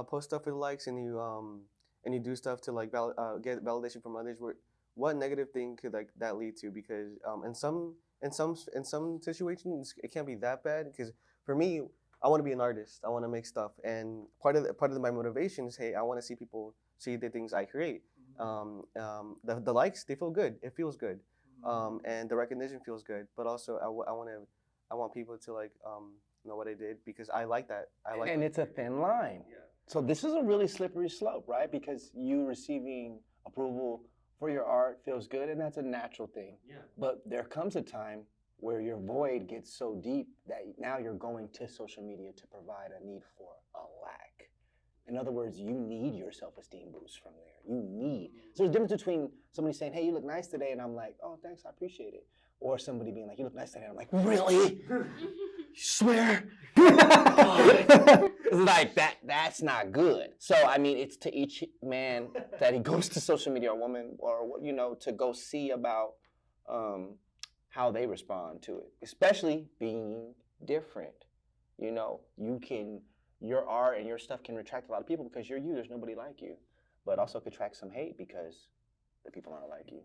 post stuff with likes and you do stuff to like get validation from others, what negative thing could like that lead to? Because in some situations it can't be that bad. Because for me, I want to be an artist. I want to make stuff, and part of my motivation is, hey, I want to see people see the things I create. The likes, they feel good. It feels good, and the recognition feels good. But also, I want people to like know what I did because I like that. And it's a thin line. Yeah. So this is a really slippery slope, right? Because you receiving approval for your art feels good, and that's a natural thing. Yeah. But there comes a time where your void gets so deep that now you're going to social media to provide a need for a lack. In other words, you need your self-esteem boost from there. You need. So there's a difference between somebody saying, hey, you look nice today, and I'm like, oh, thanks, I appreciate it. Or somebody being like, you look nice today, and I'm like, really? You swear? It's like that's not good. So I mean, it's to each man that he goes to social media or woman or to go see about how they respond to it, especially being different. Your art and your stuff can attract a lot of people because you're you. There's nobody like you, but also could attract some hate because the people aren't like you.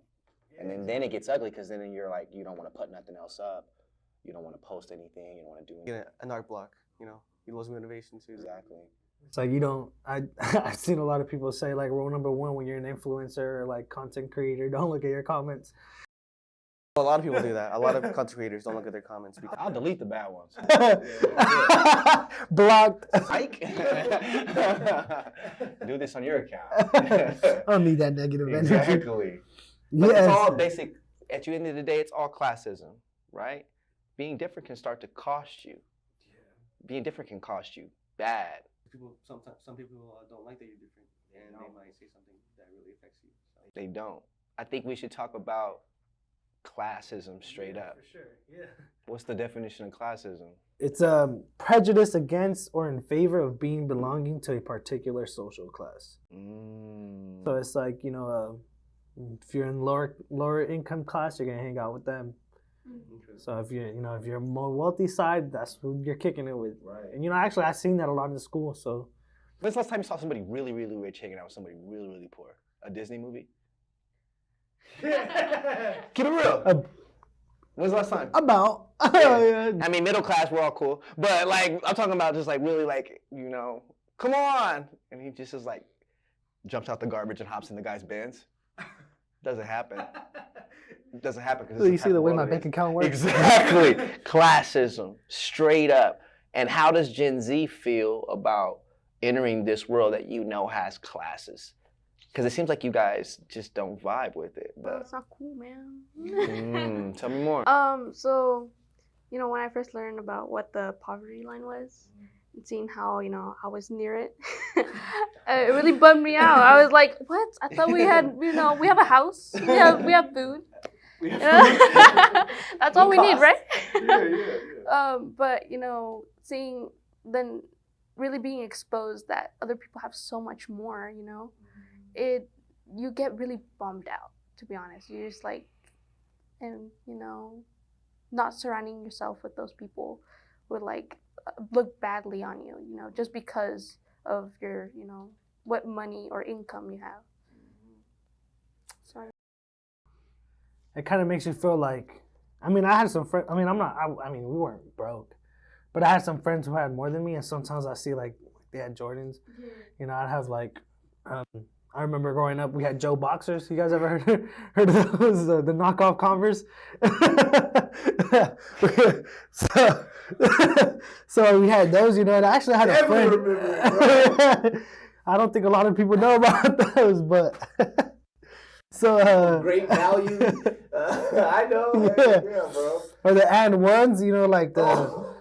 And then it gets ugly because then you're like, you don't want to put nothing else up. You don't want to post anything. You don't want to do anything. Get an art block, you lose motivation too. Exactly. It's like I've seen a lot of people say like rule number 1 when you're an influencer or like content creator, don't look at your comments. A lot of people do that. A lot of content creators don't look at their comments. I'll delete the bad ones. Blocked. Psych. Do this on your account. I don't need that negative energy. Exactly. But Yes. it's all basic. At the end of the day, it's all classism, right? Being different can start to cost you. Being different can cost you bad. Some people don't like that you're different, and they might say something that really affects you. So. They don't. I think we should talk about classism straight up. For sure, yeah. What's the definition of classism? It's prejudice against or in favor of being belonging to a particular social class. So it's like, if you're in lower income class, you're gonna hang out with them. So if you're more wealthy side, that's who you're kicking it with. Right. And actually I've seen that a lot in school. So When's the last time you saw somebody really, really rich hanging out with somebody really, really poor? A Disney movie? Keep it real. When's the last time? about Yeah. I mean, middle class, we're all cool. But, like, I'm talking about just, like, really, like, come on. And he just is, like, jumps out the garbage and hops in the guy's Benz. Doesn't happen. It doesn't happen because So you see the way my bank account works? Exactly. Classism, straight up. And how does Gen Z feel about entering this world that you know has classes? Because it seems like you guys just don't vibe with it. Well, But it's not cool, man. tell me more. So, you know, when I first learned about what the poverty line was, and seeing how, you know, I was near it, it really bummed me out. I was like, what? I thought we had, you know, we have a house, we have food. That's all we need, right? But, you know, seeing, then really being exposed that other people have so much more, you know, you get really bummed out, to be honest. You're just like, and, you know, not surrounding yourself with those people would like look badly on you, you know, just because of your, you know, what money or income you have. Sorry. It kind of makes you feel like, I mean, I had some friends, I mean, we weren't broke, but I had some friends who had more than me, and sometimes I see like they had Jordans. You know, I'd have like, I remember growing up, we had Joe Boxers. You guys ever heard of those, the knockoff Converse? so we had those, you know, and I actually had a friend. I don't think a lot of people know about those, but so Great value. I know. Yeah. Yeah, bro. or the and ones, you know, like the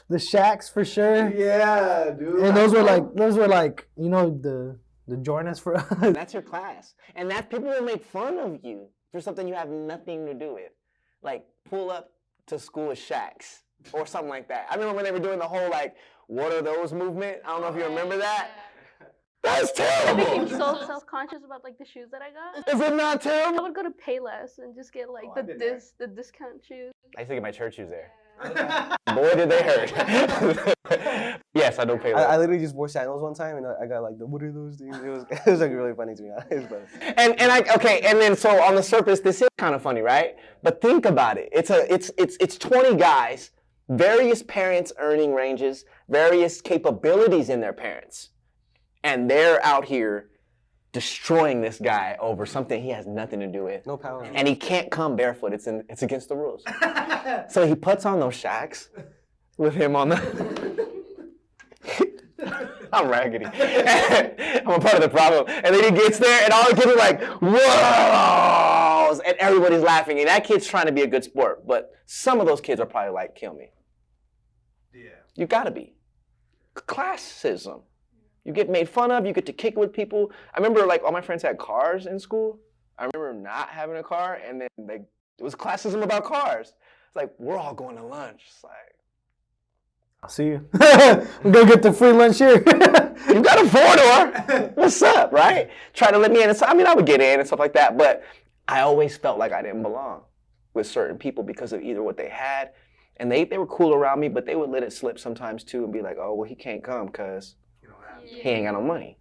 the Shacks for sure. Yeah, dude. And those were like, you know, the Duenas for us. That's your class. And that people will make fun of you for something you have nothing to do with. Like, pull up to school with Shacks or something like that. I remember when they were doing the whole, like, what are those movement? I don't know if you remember that. That's I became terrible. so self-conscious about like the shoes that I got. Is it not I terrible? would go to Payless and just get like Oh, I've been there. the discount shoes. I used to get my church shoes there. Boy, did they hurt. Yes, I don't pay I that. literally just wore sandals one time, and I got like what are those things? It was like really funny to me, honest. But And then so on the surface, this is kind of funny, right? But think about it. It's 20 guys, various parents' earning ranges, various capabilities in their parents, and they're out here destroying this guy over something he has nothing to do with. no power. And he can't come barefoot. It's against the rules. So he puts on those Shacks with him on the. I'm raggedy. I'm a part of the problem. And then he gets there, and all the kids are like, whoa! And everybody's laughing. And that kid's trying to be a good sport. But some of those kids are probably like, kill me. Yeah. You gotta be. Classism. You get made fun of. You get to kick with people. I remember, like, all my friends had cars in school. I remember not having a car, and then it was classism about cars. It's like, we're all going to lunch. It's like, I'll see you. We're gonna get the free lunch here. you got a 4-door. What's up, right? Try to let me in. I mean, I would get in and stuff like that, but I always felt like I didn't belong with certain people because of either what they had, and they were cool around me, but they would let it slip sometimes too and be like, oh, well, he can't come because he ain't got no money.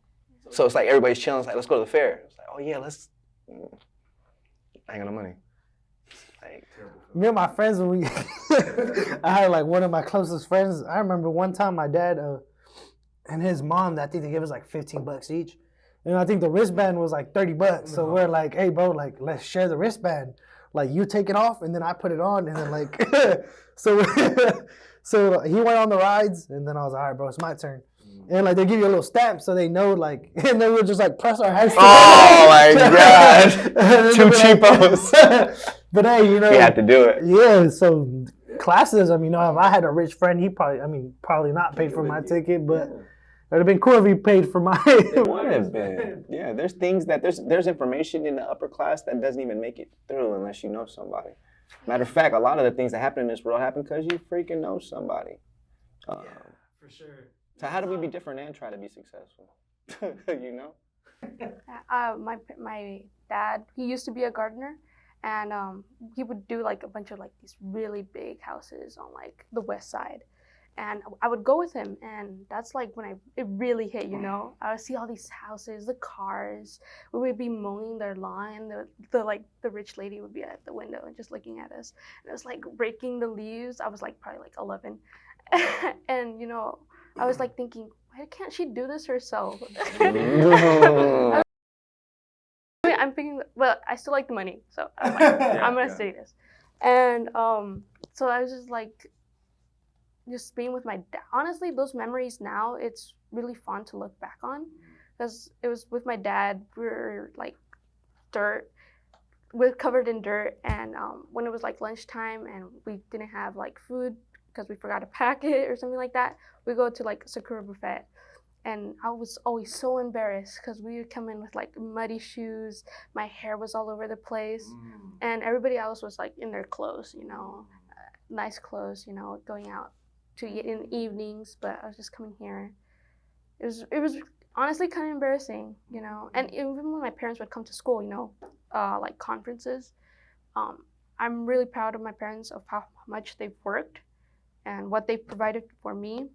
So it's like everybody's chilling. It's like, let's go to the fair. It's like, oh, yeah, I ain't got no money. Like, Me and my friends, when I had like one of my closest friends. I remember one time my dad and his mom, I think they gave us like $15 each. And I think the wristband was like $30. So we're like, hey, bro, like, let's share the wristband. Like, you take it off, and then I put it on, and then like, so he went on the rides, and then I was like, all right, bro, it's my turn. And like, they give you a little stamp so they know, like, and then we'll just like press our hands together. oh my God. Two cheapos. But hey, you know. You have to do it. Yeah, so classism, you know, if I had a rich friend, he probably not paid for my ticket, but it would have been cool if he paid for my. It would have been. Yeah, there's things that there's information in the upper class that doesn't even make it through unless you know somebody. Matter of fact, a lot of the things that happen in this world happen because you freaking know somebody. Yeah, for sure. So how do we be different and try to be successful? You know? My dad, he used to be a gardener, and he would do like a bunch of like these really big houses on like the west side, And I would go with him, and that's like when it really hit, you know. I would see all these houses, the cars. We would be mowing their lawn, and the rich lady would be at the window and just looking at us. And it was like raking the leaves. I was like probably like 11, and you know, I was like thinking, why can't she do this herself? I'm thinking, well, I still like the money, so I'm like, I'm gonna say this. And so I was just like, just being with my dad. Honestly, those memories now, it's really fun to look back on, because it was with my dad. We were like we're covered in dirt, and when it was like lunchtime and we didn't have like food because we forgot to pack it or something like that, we go to like Sakura Buffet. And I was always so embarrassed because we would come in with like muddy shoes. My hair was all over the place. And everybody else was like in their clothes, you know, nice clothes, you know, going out to eat in the evenings. But I was just coming here. It was honestly kind of embarrassing, you know. And even when my parents would come to school, you know, like conferences, I'm really proud of my parents of how much they've worked and what they've provided for me.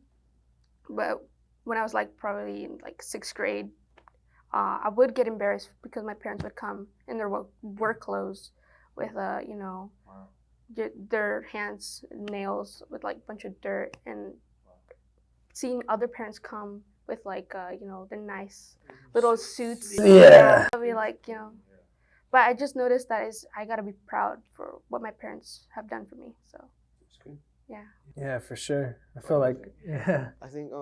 But when I was like probably in like 6th grade, I would get embarrassed because my parents would come in their work clothes with, you know, their hands, nails with like a bunch of dirt, and seeing other parents come with like, you know, the nice little suits. Yeah. I'll be like, you know, but I just noticed that I gotta be proud for what my parents have done for me. So, yeah. Yeah, for sure. I feel like, yeah. I think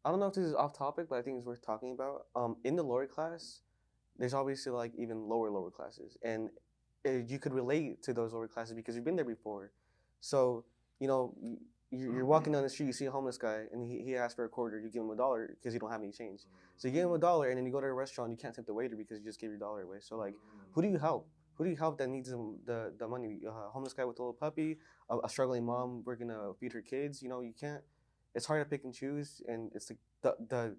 I don't know if this is off topic, but I think it's worth talking about. In the lower class, there's obviously like even lower classes, and you could relate to those lower classes because you've been there before. So you know, you're walking down the street, you see a homeless guy, and he asks for a quarter. You give him $1 because you don't have any change. So you give him $1, and then you go to a restaurant, you can't tip the waiter because you just gave your $1 away. So like, who do you help? Who do you help that needs the money? A homeless guy with a little puppy, a struggling mom working to feed her kids. You know, you can't. It's hard to pick and choose, and it's the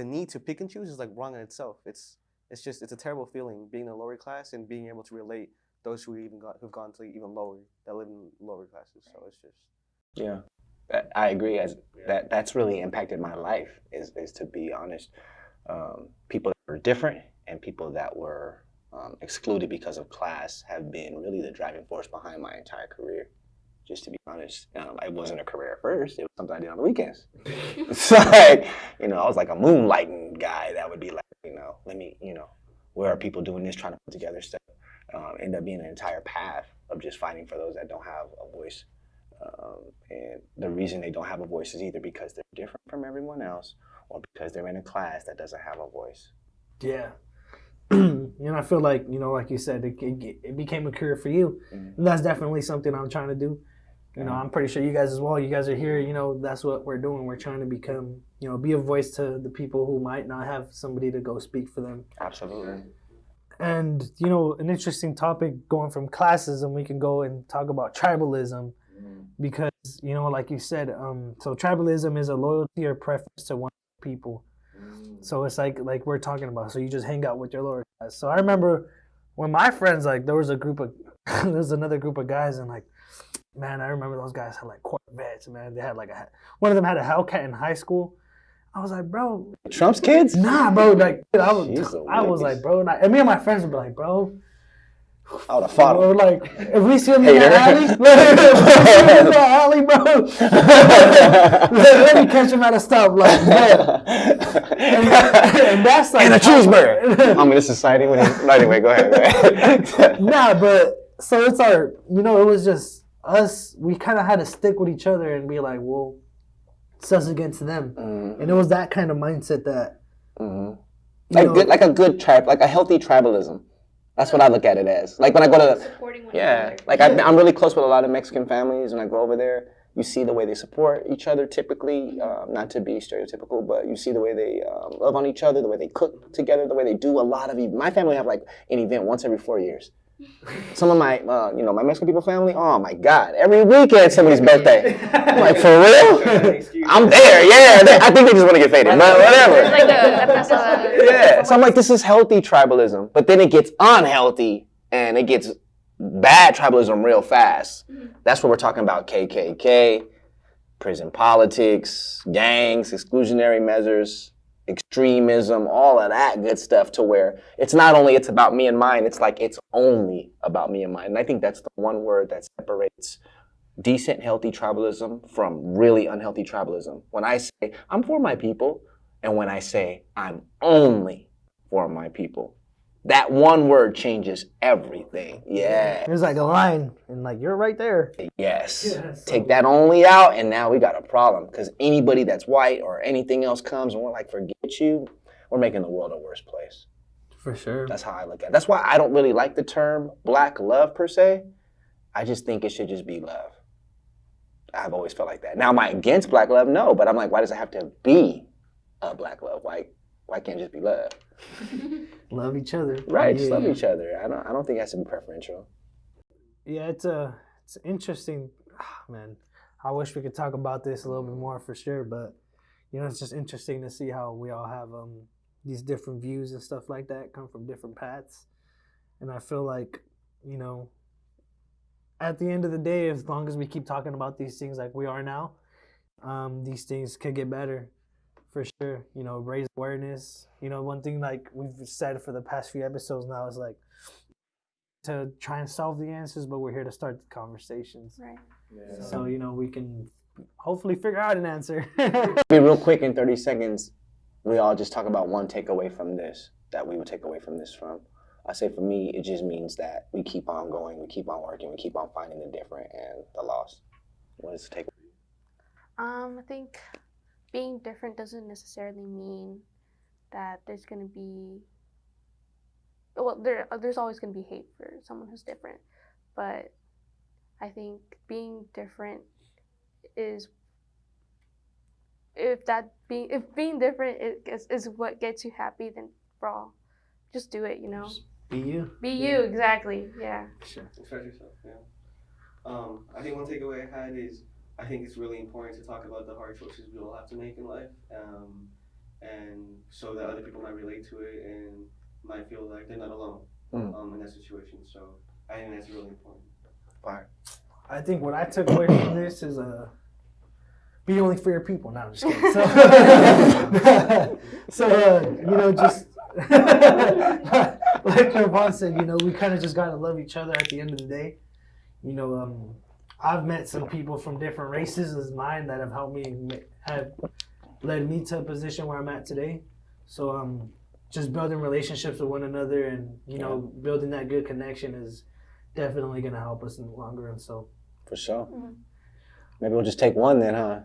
need to pick and choose is like wrong in itself. It's a terrible feeling being in a lower class and being able to relate those who've gone to even lower, that live in lower classes. So it's just I agree. That's really impacted my life. Is to be honest, people that were different and people that were excluded because of class have been really the driving force behind my entire career. Just to be honest, it wasn't a career at first. It was something I did on the weekends. So, like, you know, I was like a moonlighting guy that would be like, you know, where are people doing this, trying to put together stuff. End up being an entire path of just fighting for those that don't have a voice. And the reason they don't have a voice is either because they're different from everyone else or because they're in a class that doesn't have a voice. Yeah. You know, I feel like, you know, like you said, it became a career for you. And that's definitely something I'm trying to do. You know, I'm pretty sure you guys as well. You guys are here, you know, that's what we're doing. We're trying to become, you know, be a voice to the people who might not have somebody to go speak for them. Absolutely. And, you know, an interesting topic going from classes, and we can go and talk about tribalism because, you know, like you said, so tribalism is a loyalty or preference to one people. So it's like we're talking about. So you just hang out with your lower class. So I remember when my friends, like, there was another group of guys, and like, man, I remember those guys had like Corvettes, man. They had like one of them had a Hellcat in high school. I was like, bro. Trump's kids? Nah, bro. Like, I was like, bro. And me and my friends would be like, bro. I would have fought him. Like, if we see him in the alley, bro. Let me catch him at a stoplight, bro. And that's like. And a cheeseburger. I'm in a society when anyway, go ahead. Nah, but so it's our, you know, it was just us. We kind of had to stick with each other and be like, well, it's us against them. And it was that kind of mindset that. Like a good tribe, like a healthy tribalism. That's what I look at it as. Like when I go to, like I'm really close with a lot of Mexican families. When I go over there, you see the way they support each other typically, not to be stereotypical, but you see the way they love on each other, the way they cook together, the way they do a lot of, my family have like an event once every 4 years. Some of my, my Mexican people family, oh my God, every weekend somebody's birthday. I'm like, for real? I'm there, yeah. I think they just want to get faded, but whatever. Yeah, so I'm like, this is healthy tribalism, but then it gets unhealthy and it gets bad tribalism real fast. That's what we're talking about: KKK, prison politics, gangs, exclusionary measures, extremism, all of that good stuff, to where it's not only it's about me and mine, it's like it's only about me and mine. And I think that's the one word that separates decent, healthy tribalism from really unhealthy tribalism. When I say I'm for my people, and when I say I'm only for my people, that one word changes everything. Yeah. There's like a line, and like you're right there. Yes. Yeah, so- Take that only out, and now we got a problem. Because anybody that's white or anything else comes and we're like, forget you, we're making the world a worse place. For sure. That's how I look at it. That's why I don't really like the term black love per se. I just think it should just be love. I've always felt like that. Now, am I against black love? No, but I'm like, why does it have to be a black love? Why can't it just be love? Love each other. Right, just love Yeah. each other. I don't think it has to be preferential. Yeah, it's interesting, man. I wish we could talk about this a little bit more for sure, but you know, it's just interesting to see how we all have these different views and stuff like that, come from different paths. And I feel like, you know, at the end of the day, as long as we keep talking about these things like we are now, these things could get better for sure. You know, raise awareness. You know, one thing like we've said for the past few episodes now is like to try and solve the answers, but we're here to start the conversations. Right. Yeah. So, you know, we can hopefully figure out an answer. Be real quick in 30 seconds, we all just talk about one takeaway from this, that we would take away from this from. I say for me, it just means that we keep on going, we keep on working, we keep on finding the different and the lost. What is the takeaway? I think being different doesn't necessarily mean that there's going to be, well, there's always going to be hate for someone who's different. But I think being different is, if being different is what gets you happy, then bro, just do it, you know? Just be you. Be you, exactly, yeah. Sure. Express yourself, yeah. I think one takeaway I had is I think it's really important to talk about the hard choices we all have to make in life, and so that other people might relate to it and might feel like they're not alone in that situation. So I think that's really important. Fire. I think what I took away from this is be only for your people. No, I'm just kidding. So, you know, just like Trevon said, you know, we kind of just got to love each other at the end of the day. You know, I've met some people from different races as mine that have helped me, have led me to a position where I'm at today. So just building relationships with one another and, you know, building that good connection is definitely going to help us in the long run. So For sure. Mhm. Maybe we'll just take one then, huh?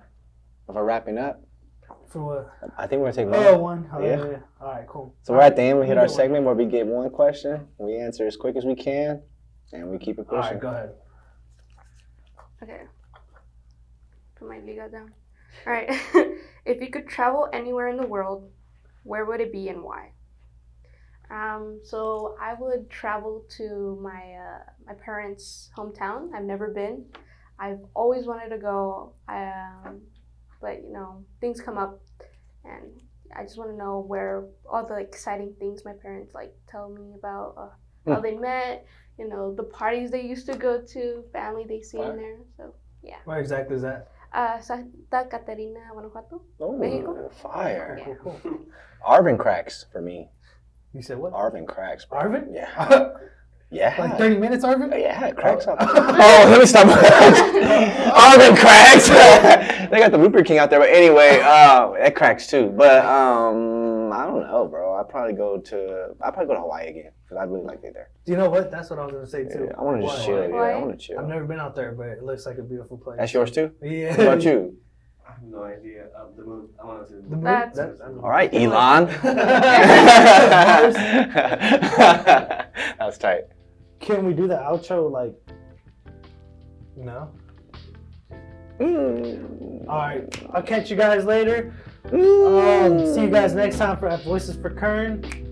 If we're wrapping up. for what? I think we're going to take one. Oh, one. Oh, Yeah. yeah. All right, cool. So we're at the end. We hit our Either one. segment where we get one question, we answer as quick as we can, and we keep it All pushing. right, go ahead. Okay. Put my liga down. All right. If you could travel anywhere in the world, where would it be and why? So I would travel to my parents' hometown. I've never been. I've always wanted to go, but you know, things come up, and I just want to know where all the exciting things my parents like tell me about, how they met, you know, the parties they used to go to, family they see in there. So yeah. Where exactly is that? Santa Catarina, Guanajuato. Oh, Mexico? fire. Yeah. Cool. Arvin cracks for me. You said what? Arvin cracks, bro. Arvin? Yeah. Yeah. Like 30 minutes, Arvin? Yeah, it cracks up. Oh, let me stop. Arvin cracks. They got the Rupert King out there, but anyway, that cracks too. But I don't know, bro. I'd probably go to Hawaii again because I really like it there. You know what? That's what I was gonna say too. Yeah, I want to just Hawaii. chill. Yeah, I want to chill. I've never been out there, but it looks like a beautiful place. That's yours too. Yeah. What about you? I have no idea. The moon. I wanted to. The moon? That's- All right, Elon. That's tight. Can we do the outro like? No. All right. I'll catch you guys later. See you guys next time for Voices for KERN.